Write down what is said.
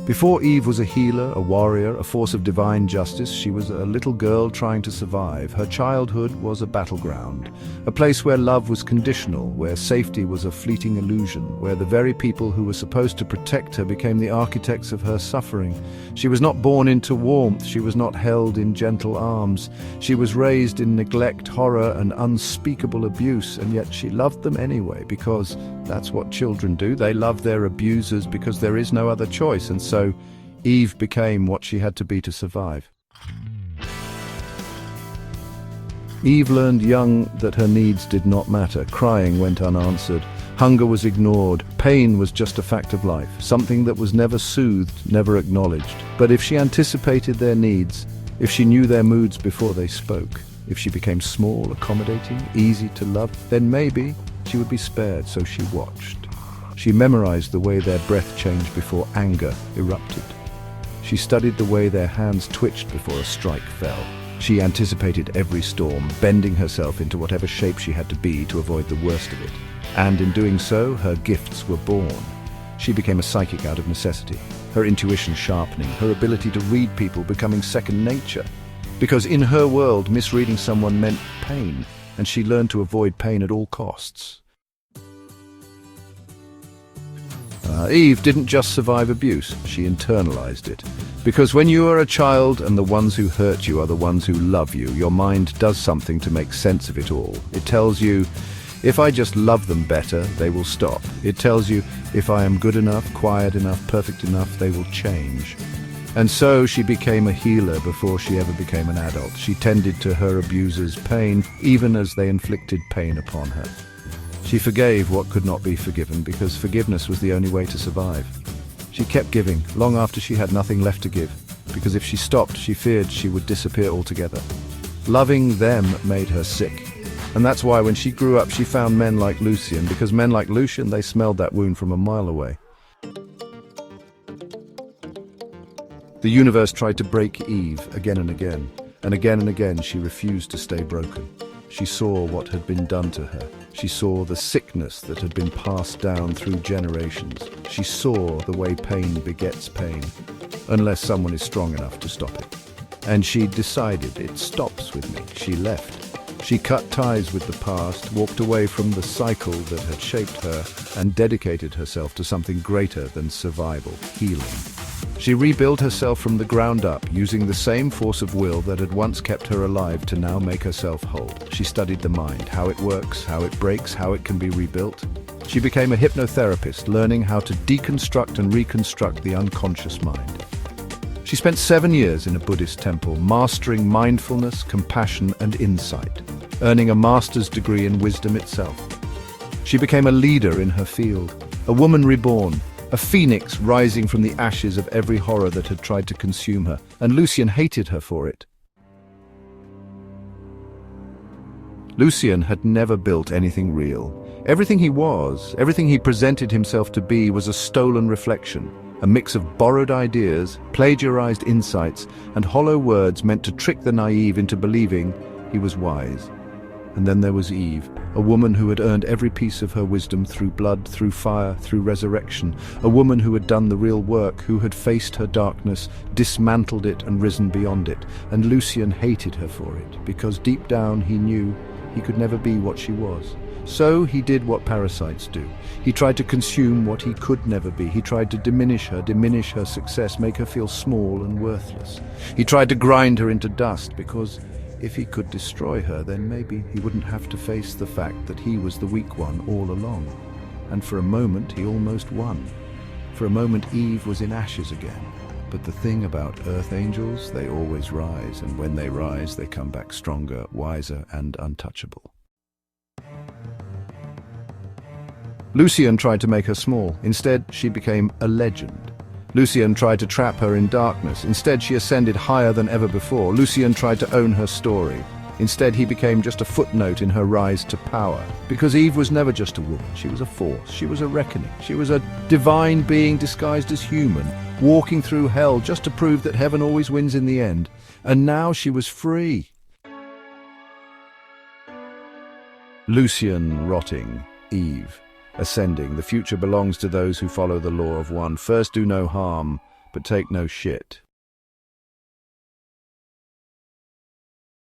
Before Eve was a healer, a warrior, a force of divine justice, she was a little girl trying to survive. Her childhood was a battleground, a place where love was conditional, where safety was a fleeting illusion, where the very people who were supposed to protect her became the architects of her suffering. She was not born into warmth, she was not held in gentle arms. She was raised in neglect, horror, and unspeakable abuse, and yet she loved them anyway, because that's what children do. They love their abusers because there is no other choice, and so Eve became what she had to be to survive. Eve learned young that her needs did not matter. Crying went unanswered. Hunger was ignored. Pain was just a fact of life, something that was never soothed, never acknowledged. But if she anticipated their needs, if she knew their moods before they spoke, if she became small, accommodating, easy to love, then maybe she would be spared. So she watched. She memorized the way their breath changed before anger erupted. She studied the way their hands twitched before a strike fell. She anticipated every storm, bending herself into whatever shape she had to be to avoid the worst of it. And in doing so, her gifts were born. She became a psychic out of necessity, her intuition sharpening, her ability to read people becoming second nature. Because in her world, misreading someone meant pain, and she learned to avoid pain at all costs. Eve didn't just survive abuse, she internalized it. Because when you are a child and the ones who hurt you are the ones who love you, your mind does something to make sense of it all. It tells you, if I just love them better, they will stop. It tells you, if I am good enough, quiet enough, perfect enough, they will change. And so she became a healer before she ever became an adult. She tended to her abusers' pain, even as they inflicted pain upon her. She forgave what could not be forgiven, because forgiveness was the only way to survive. She kept giving, long after she had nothing left to give, because if she stopped, she feared she would disappear altogether. Loving them made her sick. And that's why when she grew up, she found men like Lucian, because men like Lucian, they smelled that wound from a mile away. The universe tried to break Eve again and again, and again she refused to stay broken. She saw what had been done to her. She saw the sickness that had been passed down through generations. She saw the way pain begets pain, unless someone is strong enough to stop it. And she decided, it stops with me. She left. She cut ties with the past, walked away from the cycle that had shaped her, and dedicated herself to something greater than survival, healing. She rebuilt herself from the ground up, using the same force of will that had once kept her alive to now make herself whole. She studied the mind, how it works, how it breaks, how it can be rebuilt. She became a hypnotherapist, learning how to deconstruct and reconstruct the unconscious mind. She spent 7 years in a Buddhist temple, mastering mindfulness, compassion, and insight, earning a master's degree in wisdom itself. She became a leader in her field, a woman reborn, a phoenix rising from the ashes of every horror that had tried to consume her, and Lucian hated her for it. Lucian had never built anything real. Everything he was, everything he presented himself to be, was a stolen reflection, a mix of borrowed ideas, plagiarized insights, and hollow words meant to trick the naive into believing he was wise. And then there was Eve, a woman who had earned every piece of her wisdom through blood, through fire, through resurrection, a woman who had done the real work, who had faced her darkness, dismantled it and risen beyond it. And Lucian hated her for it, because deep down he knew he could never be what she was. So he did what parasites do. He tried to consume what he could never be. He tried to diminish her success, make her feel small and worthless. He tried to grind her into dust, because if he could destroy her, then maybe he wouldn't have to face the fact that he was the weak one all along. And for a moment, he almost won. For a moment, Eve was in ashes again. But the thing about earth angels, they always rise, and when they rise, they come back stronger, wiser, and untouchable. Lucian tried to make her small. Instead, she became a legend. Lucian tried to trap her in darkness. Instead, she ascended higher than ever before. Lucian tried to own her story. Instead, he became just a footnote in her rise to power. Because Eve was never just a woman. She was a force. She was a reckoning. She was a divine being disguised as human, walking through hell just to prove that heaven always wins in the end. And now she was free. Lucian rotting, Eve ascending. The future belongs to those who follow the law of one. First do no harm, but take no shit.